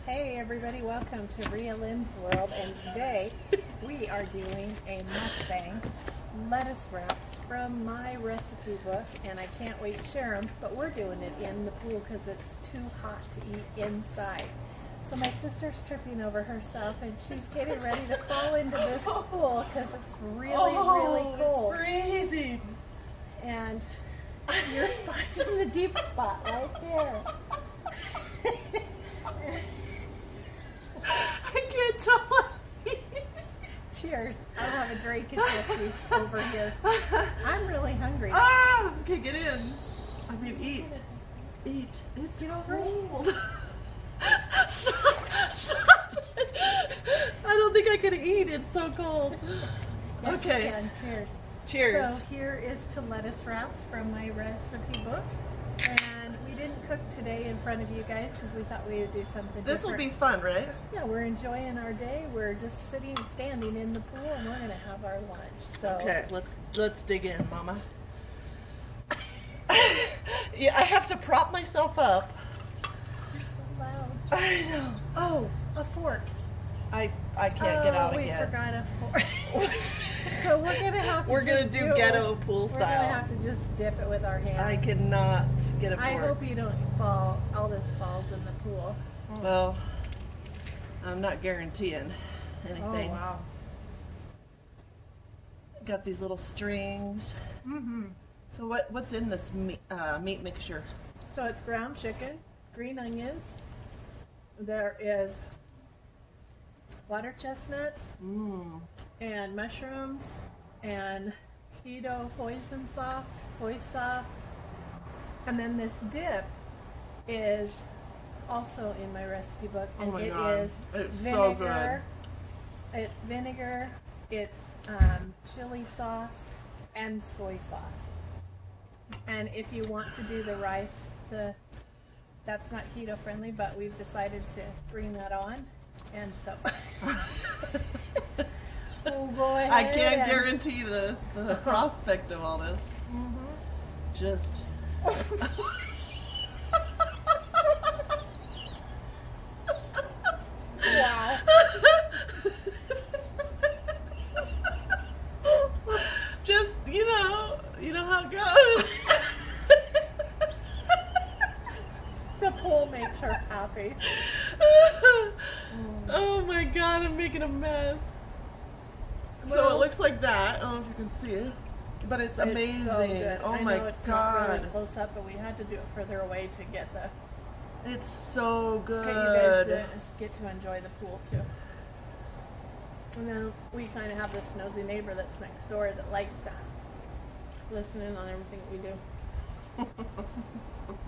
Hey everybody, welcome to Rhea Lynn's World, and today we are doing a mukbang lettuce wraps from my recipe book, and I can't wait to share them, but we're doing it in the pool because it's too hot to eat inside. So my sister's tripping over herself and she's getting ready to fall into this pool because it's really cold. It's freezing. And your spot's in the deep spot right there. I can't stop laughing. Cheers. I'll have a drink until she's over here. I'm really hungry. Ah! Okay, get in. I mean, eat. Eat. It's cold. Stop it. I don't think I can eat. It's so cold. Yes, Okay. you can. Cheers. Cheers. So here is to lettuce wraps from my recipe book. And we didn't cook today in front of you guys because we thought we would do something This different. will be fun, right? Yeah, we're enjoying our day. We're just standing in the pool, and we're gonna have our lunch. So Okay, let's dig in, Mama. Yeah, I have to prop myself up. You're so loud. I know. Oh, a fork. I can't get out we again. forgot a fork. So we're gonna have to. We're gonna do ghetto pool We're style. gonna have to just dip it with our hands. I cannot get a fork. I hope you don't fall. All this falls in the pool. Well, I'm not guaranteeing anything. Oh wow. Got these little strings. Mm-hmm. So what's in this meat mixture? So it's ground chicken, green onions. There is water chestnuts and mushrooms and keto hoisin sauce, soy sauce, and then this dip is also in my recipe book, and Oh my it God. is It's vinegar. so good. It's vinegar. It's chili sauce and soy sauce. And if you want to do the rice, that's not keto friendly, but we've decided to bring that on, and so we'll go ahead. I can't guarantee the prospect of all this. Just. Wow. Just, you know how it goes. The pool makes her happy. Oh my God, I'm making a mess. So Well, it looks like that. I don't know if you can see it, but it's amazing. It's so good. Oh I my know it's God. not really close up, but we had to do it further away to get the. It's so good. Get you guys to get to enjoy the pool too. And then we kind of have this nosy neighbor that's next door that likes to listen in on everything that we do.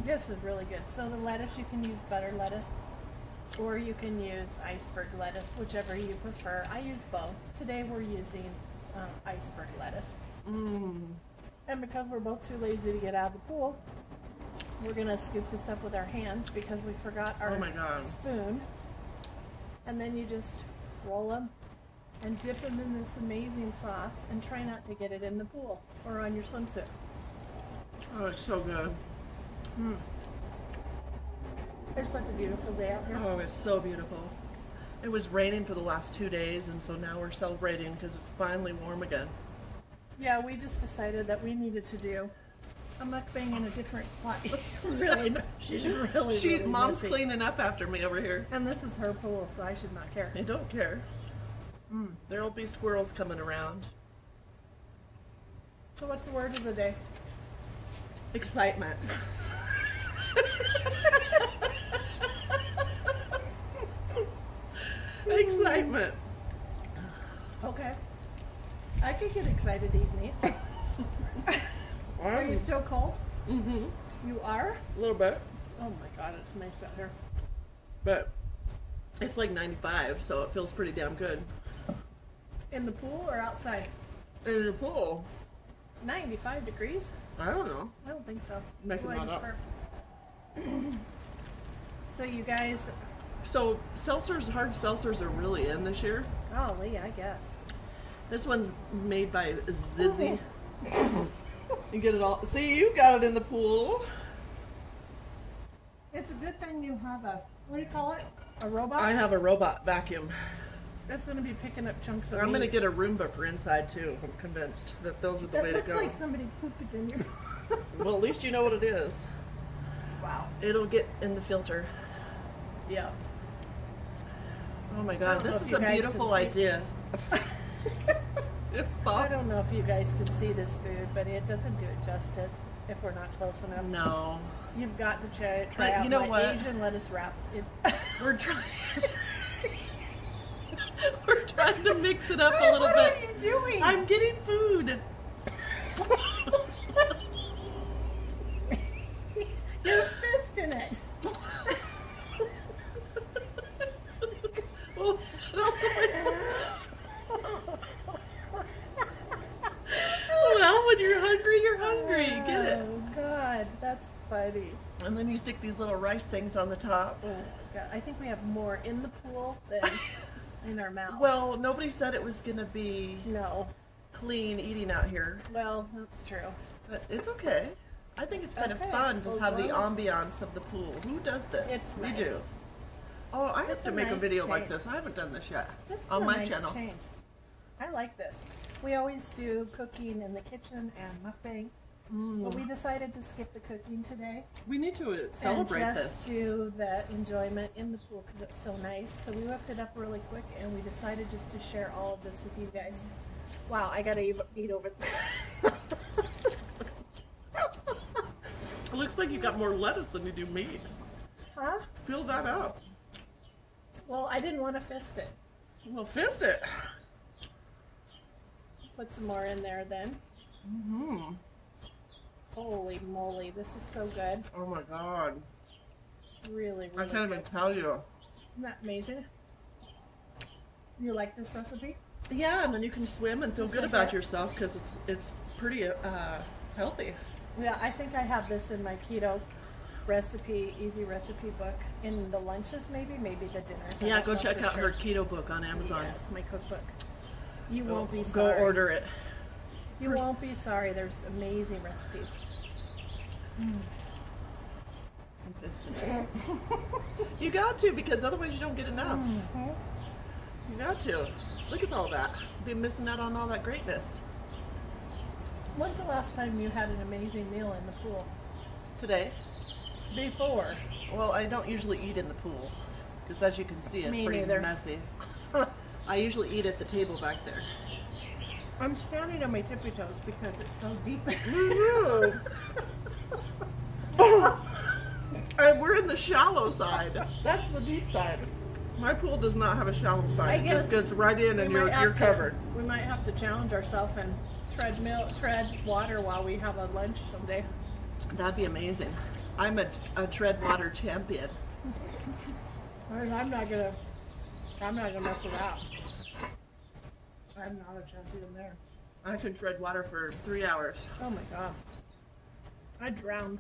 This is really good. So the lettuce, you can use butter lettuce, or you can use iceberg lettuce, whichever you prefer. I use both. Today we're using iceberg lettuce. And because we're both too lazy to get out of the pool, we're gonna scoop this up with our hands because we forgot our spoon. And then you just roll them and dip them in this amazing sauce, and try not to get it in the pool or on your swimsuit. Oh, it's so good. It's such a beautiful day out here. Oh, it's so beautiful. It was raining for the last 2 days, and so now we're celebrating because it's finally warm again. Yeah, we just decided that we needed to do a mukbang in a different spot. Really, she's really Mom's messy. cleaning up after me over here. And this is her pool, so I should not care. I don't care. There'll be squirrels coming around. So what's the word of the day? Excitement. Excitement. Okay. I could get excited eating these. Are you still cold? You are? A little bit. Oh my God, it's nice out here. But it's like 95, so it feels pretty damn good. In the pool or outside? In the pool. 95 degrees? I don't know. I don't think so. Making that up. So you guys, So seltzers, hard seltzers are really in this year. golly, I guess. This one's made by Zizzy. You get it all. See, you got it in the pool. It's a good thing you have a, what do you call it? A robot? I have a robot vacuum. That's going to be picking up chunks of I'm going to meat. get a Roomba for inside too. I'm convinced that those are the way to That go. looks like somebody pooped it in your... Well, at least you know what it is. Wow. It'll get in the filter. Yeah. Oh my I God, don't know this if is you a guys beautiful can see. idea. I don't know if you guys can see this food, but it doesn't do it justice if we're not close enough. No. You've got to try But out you know my what? Asian lettuce wraps. We're trying. We're trying to mix it up a little What bit. are you doing? I'm getting food. You're fisting it. Well, what else am I Well, when you're hungry, you're hungry. Get it. Oh God, that's funny. And then you stick these little rice things on the top. Oh my God, I think we have more in the pool than in our mouth. Well, nobody said it was going to be no. clean eating out here, Well, that's true. but it's okay. I think it's kind of Okay. fun to Well, have the as long ambiance of the pool. Who does this? It's We nice. do. Oh, I have It's to a make a nice video like change. this. I haven't done this yet This is on a my nice channel. change. I like this. We always do cooking in the kitchen and mukbang, but we decided to skip the cooking today We need to celebrate and this. just do the enjoyment in the pool because it's so nice. So we whipped it up really quick and we decided just to share all of this with you guys. Wow, I gotta eat over there. It looks like you got more lettuce than you do meat. Huh? Fill that up. Well, I didn't want to fist it. Well, fist it. Put some more in there then. Mm-hmm. Holy moly, this is so good. Oh my God. Really, I really can't good. even tell you. Isn't that amazing? You like this recipe? Yeah, and then you can swim and feel Just good like about that? yourself because it's pretty healthy. Yeah, I think I have this in my keto recipe, easy recipe book. In the lunches, maybe the dinners. I Yeah, don't go know check for out sure. her keto book on Amazon. Yes, my cookbook. You Go, won't be go sorry. order it. You won't be sorry. There's amazing recipes. You got to, because otherwise you don't get enough. Mm-hmm. You got to. Look at all that. Be missing out on all that greatness. When's the last time you had an amazing meal in the pool? Today. Before. Well, I don't usually eat in the pool because, as you can see, it's Me pretty neither. messy. I usually eat at the table back there. I'm standing on my tippy toes because it's so deep. And we're in the shallow side. That's the deep side. My pool does not have a shallow I side. It just guess goes right in and We you're might have to- covered. We might have to challenge ourselves and tread water while we have a lunch someday. That'd be amazing. I'm a tread water champion. I'm not gonna mess with that. I'm not a champion there. I can tread water for 3 hours. Oh my God. I drowned.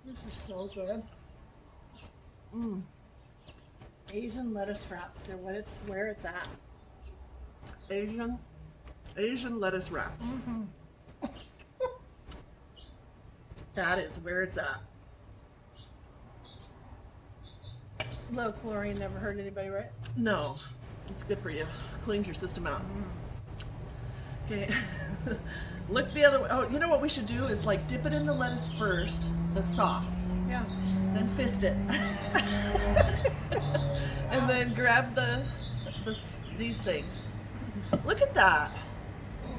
This is so good. Asian lettuce wraps are where it's at. Asian lettuce wraps. That is where it's at. Low chlorine never hurt anybody, right? No, it's good for you. Cleans your system out. Okay, look the other way. Oh, you know what we should do is like dip it in the lettuce first, the sauce, Yeah. then fist it, and then grab these things. Look at that.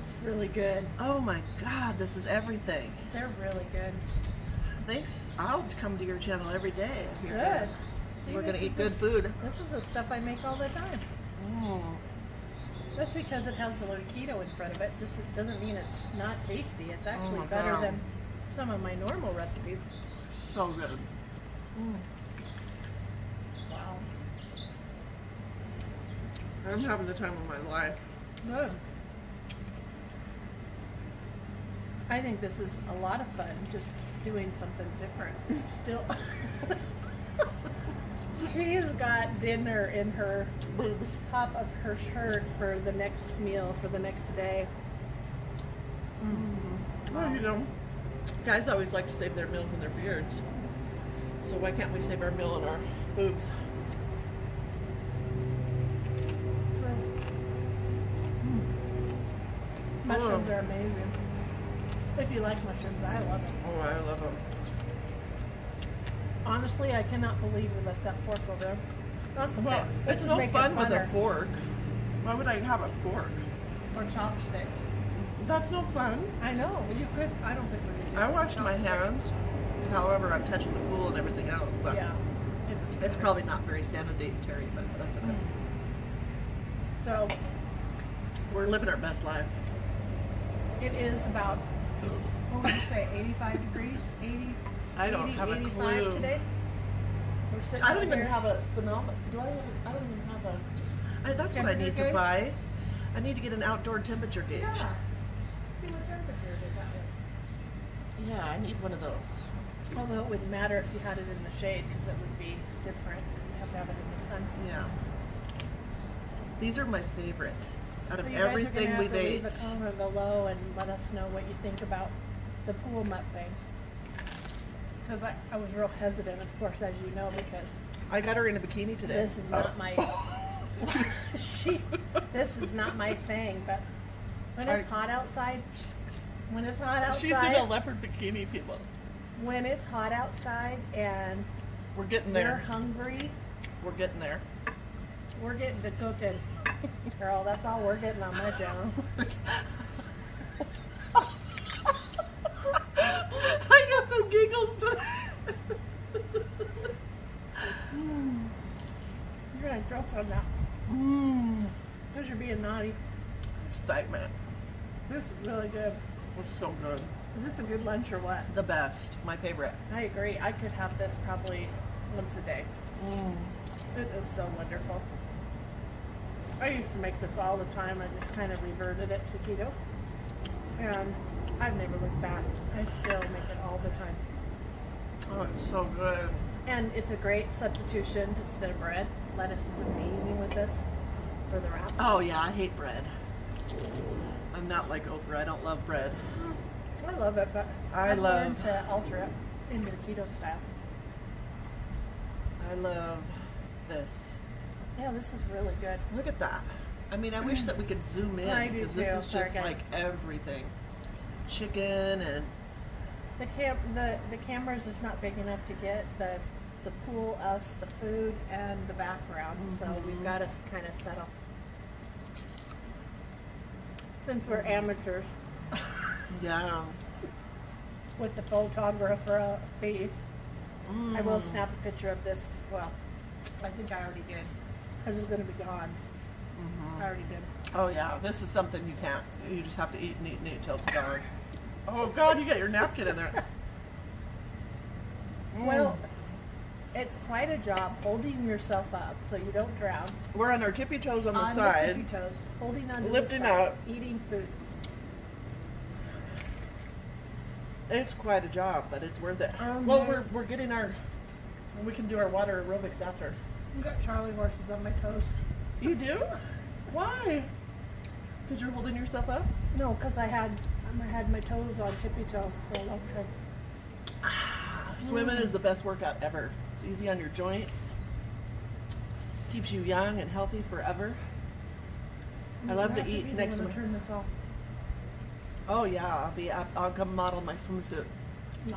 It's really good. Oh my God, this is everything. They're really good. Thanks. I'll come to your channel every day. if you're Good. See, We're gonna this eat is good the- food. This is the stuff I make all the time. That's because it has the word keto in front of it. Just it doesn't mean it's not tasty. It's actually my better God. than some of my normal recipes. So good. Wow. I'm having the time of my life. Good. I think this is a lot of fun, just doing something different. Still. She's got dinner in her top of her shirt for the next meal, for the next day. Well, you know, Guys always like to save their meals in their beards. So why can't we save our meal in our boobs? Mushrooms are amazing. If you like mushrooms, I love them. Oh, I love them. Honestly, I cannot believe you left that fork over there. That's Well, okay. it's no fun with a funner. fork. Why would I have a fork? Or chopsticks. That's no fun. I know. You could. I don't think we could. I washed my chopsticks. hands. However, I'm touching the pool and everything else. But Yeah. it's probably not very sanitary, but that's okay. So We're living our best life. it is about, what would you say, 85 degrees? 80? I don't 80, have a 85 clue. today? We're sitting I don't out even here. have a speedometer. Do I? I don't even have a. That's what I need to Temperature buy. I need to get an outdoor temperature gauge. Yeah. See what temperature it is out here. Yeah, I need one of those. Although it wouldn't matter if you had it in the shade because it would be different. You have to have it in the sun. Yeah. These are my favorite. Out of So you guys are everything gonna we've have to leave ate. a comment below and let us know what you think about the pool mukbang. Because I was real hesitant, of course, as you know, because I got her in a bikini today. this is not my this is not my thing. But when it's hot outside, She's in a leopard bikini, people. when it's hot outside and We're getting you're there. hungry, We're getting there. we're getting to cooking. Girl, that's all we're getting on my channel. I got the giggles today. You're gonna choke on that because you're being naughty. Excitement. This is really good. It's so good. Is this a good lunch or what? The best. My favorite. I agree. I could have this probably once a day. It is so wonderful. I used to make this all the time. I just kind of reverted it to keto. And I've never looked back. I still make it all the time. Oh, it's so good. And it's a great substitution instead of bread. Lettuce is amazing with this for the wrap. Oh yeah, I hate bread. I'm not like Oprah. I don't love bread. I love it, but I I've love- learned to alter it into the keto style. I love this. Yeah, this is really good. Look at that. I mean, I wish that we could zoom in I do because this too. is Sorry, just guys. like everything. Chicken and The camera is just not big enough to get the pool, us, the food, and the background. So we've got to kind of settle. Since we're amateurs yeah. with the photographer fee, I will snap a picture of this. Well, I think I already did because it's going to be gone. I already did. Oh yeah, this is something you can't. You just have to eat and eat and eat till it's gone. Oh God, you got your napkin in there. Well, it's quite a job holding yourself up so you don't drown. We're on our tippy toes on the On side. the tippy toes, holding on to Lifting the side, out. eating food. It's quite a job, but it's worth it. Oh, Well, yeah. we're getting our. We can do our water aerobics after. You got Charlie horses on my toes. You do? Why? Because you're holding yourself up? No, because I had my toes on tippy toe for a long time. Swimming is the best workout ever. It's easy on your joints. Keeps you young and healthy forever. I love to eat next to my. Turn this off. Oh yeah, I'll come model my swimsuit. No.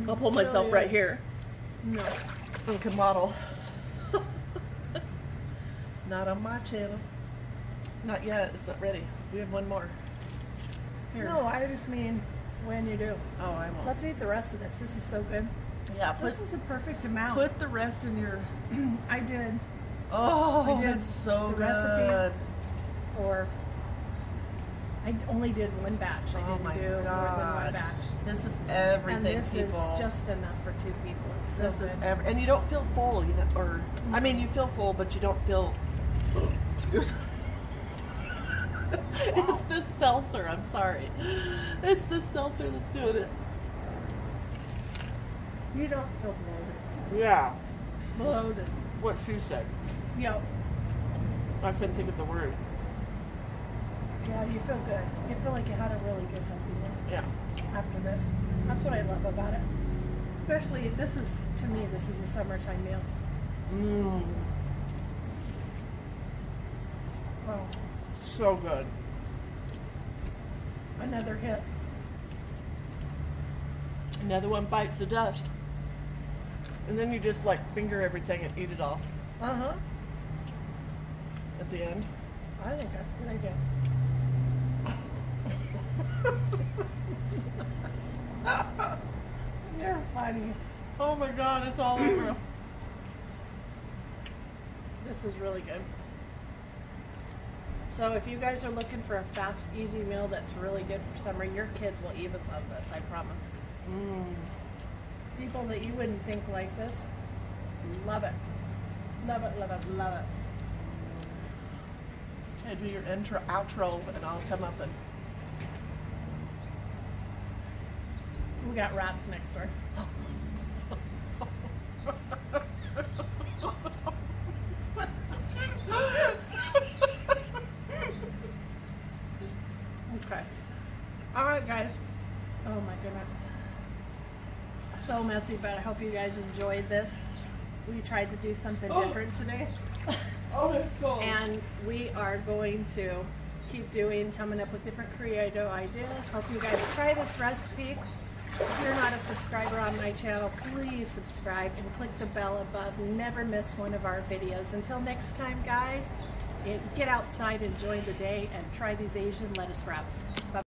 I'll pull myself right here No. and can model. Not on my channel. Not yet. It's not ready. We have one more. Here. No, I just mean when you do. Oh, I won't. Let's eat the rest of this. This is so good. Yeah, put This is the perfect amount. put the rest in your. I did. Oh, I did it's so the good. recipe. Or I only did one batch. I Oh didn't my do more than God. one batch. This is everything, And this people. is just enough for 2 people. It's so This good. is and you don't feel full, you know, or I mean, you feel full, but you don't feel. Excuse me. It's this seltzer. I'm sorry. It's this seltzer that's doing it. You don't feel bloated. Yeah. Bloated. What she said. Yep. I couldn't think of the word. Yeah, you feel good. You feel like you had a really good healthy meal. Yeah. After this. That's what I love about it. Especially, this is, to me, this is a summertime meal. Mmm. Oh, So good. another hit. Another one bites the dust. And then you just like finger everything and eat it all Uh-huh. at the end. I think that's a good idea. You're funny. Oh my god, it's all over. This is really good. So if you guys are looking for a fast, easy meal that's really good for summer, your kids will even love this, I promise. Mmm. People that you wouldn't think like this, love it. Love it, love it, love it. Okay, do your intro, outro, and I'll come up and... We got rats next door. Okay. All right, guys. Oh my goodness. So messy, but I hope you guys enjoyed this. We tried to do something different today. Oh, it's cool. And we are going to keep coming up with different creative ideas. Hope you guys try this recipe. If you're not a subscriber on my channel, please subscribe and click the bell above. Never miss one of our videos. Until next time, guys, get outside, enjoy the day, and try these Asian lettuce wraps. Bye.